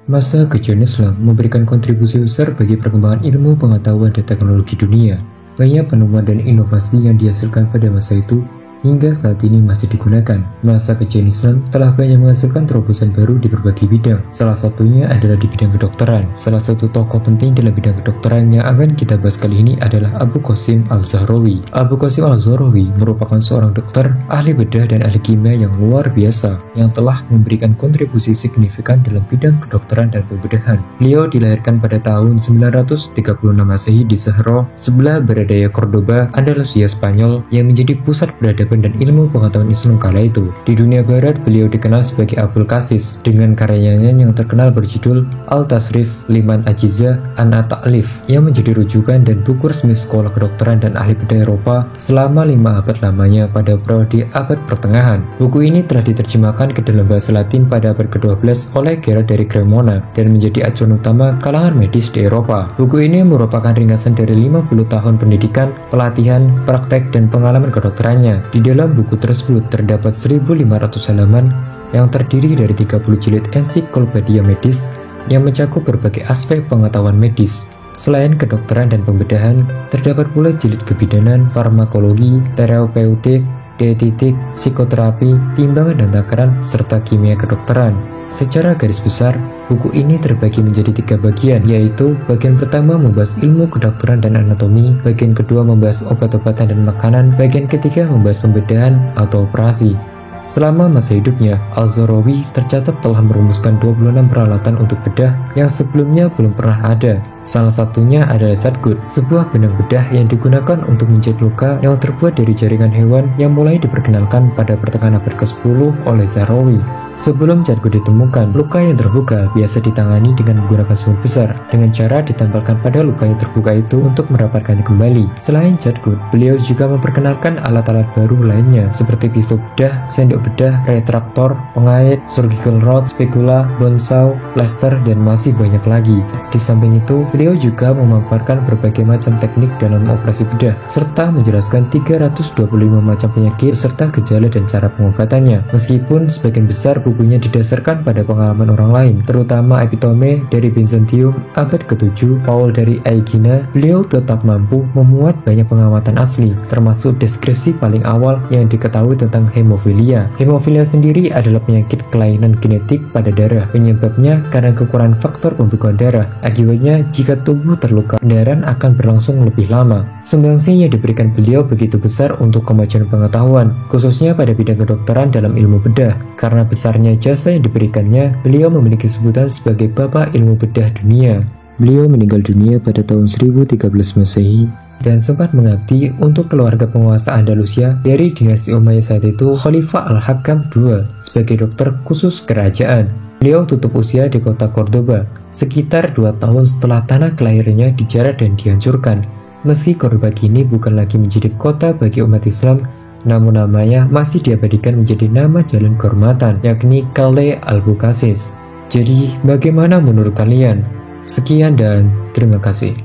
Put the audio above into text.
Masa kejayaan Islam memberikan kontribusi besar bagi perkembangan ilmu, pengetahuan, dan teknologi dunia. Banyak penemuan dan inovasi yang dihasilkan pada masa itu hingga saat ini masih digunakan. Masa kejayaan Islam telah banyak menghasilkan terobosan baru di berbagai bidang. Salah satunya adalah di bidang kedokteran. Salah satu tokoh penting dalam bidang kedokteran yang akan kita bahas kali ini adalah Abu Qasim Al-Zahrawi. Abu Qasim Al-Zahrawi merupakan seorang dokter, ahli bedah dan ahli kimia yang luar biasa yang telah memberikan kontribusi signifikan dalam bidang kedokteran dan pembedahan. Beliau dilahirkan pada tahun 936 Masehi di Zahra, sebelah baradaya Cordoba, Andalusia, Spanyol, yang menjadi pusat peradaban dan ilmu pengetahuan Islam kala itu. Di dunia barat, beliau dikenal sebagai Abul Qasis dengan karyanya yang terkenal berjudul Al-Tasrif Liman Ajiza an Ta'lif yang menjadi rujukan dan buku resmi sekolah kedokteran dan ahli bedah Eropa selama 5 abad lamanya pada periode abad pertengahan. Buku ini telah diterjemahkan ke dalam bahasa Latin pada abad ke-12 oleh Gerard dari Cremona dan menjadi acuan utama kalangan medis di Eropa. Buku ini merupakan ringkasan dari 50 tahun pendidikan, pelatihan, praktek, dan pengalaman kedokterannya. Di dalam buku tersebut terdapat 1.500 halaman yang terdiri dari 30 jilid ensiklopedia medis yang mencakup berbagai aspek pengetahuan medis. Selain kedokteran dan pembedahan, terdapat pula jilid kebidanan, farmakologi, terapeutik, dietetik, psikoterapi, timbangan dan takaran, serta kimia kedokteran. Secara garis besar, buku ini terbagi menjadi 3 bagian, yaitu bagian pertama membahas ilmu kedokteran dan anatomi, bagian kedua membahas obat-obatan dan makanan, bagian ketiga membahas pembedahan atau operasi. Selama masa hidupnya, Al-Zahrawi tercatat telah merumuskan 26 peralatan untuk bedah yang sebelumnya belum pernah ada. Salah satunya adalah Catgut, sebuah benang bedah yang digunakan untuk menjahit luka yang terbuat dari jaringan hewan yang mulai diperkenalkan pada pertengahan abad ke-10 oleh Zahrawi. Sebelum Catgut ditemukan, luka yang terbuka biasa ditangani dengan menggunakan semut besar dengan cara ditempelkan pada luka yang terbuka itu untuk merapatkannya kembali. Selain Catgut, beliau juga memperkenalkan alat-alat baru lainnya seperti pistol bedah, sendok bedah, retraktor, pengait, surgical rod, spatula, bone saw, plaster, dan masih banyak lagi. Di samping itu, beliau juga memaparkan berbagai macam teknik dalam operasi bedah, serta menjelaskan 325 macam penyakit serta gejala dan cara pengobatannya. Meskipun sebagian besar bukunya didasarkan pada pengalaman orang lain, terutama Epitome dari Byzantium abad ke-7, Paul dari Aegina, beliau tetap mampu memuat banyak pengamatan asli, termasuk deskripsi paling awal yang diketahui tentang hemofilia. Hemofilia sendiri adalah penyakit kelainan genetik pada darah. Penyebabnya karena kekurangan faktor pembekuan darah. Akibatnya, jika tubuh terluka, pendarahan akan berlangsung lebih lama. Sumbangsi yang diberikan beliau begitu besar untuk kemajuan pengetahuan, khususnya pada bidang kedokteran dalam ilmu bedah. Karena besarnya jasa yang diberikannya, beliau memiliki sebutan sebagai Bapak Ilmu Bedah Dunia. Beliau meninggal dunia pada tahun 1013 Masehi dan sempat mengabdi untuk keluarga penguasa Andalusia dari dinasti Umayyah saat itu, Khalifah Al-Hakam II, sebagai dokter khusus kerajaan. Beliau tutup usia di kota Cordoba, sekitar 2 tahun setelah tanah kelahirannya dijarah dan dihancurkan. Meski Cordoba kini bukan lagi menjadi kota bagi umat Islam, namun namanya masih diabadikan menjadi nama jalan kehormatan, yakni Calle Abu Qasis. Jadi, bagaimana menurut kalian? Sekian dan terima kasih.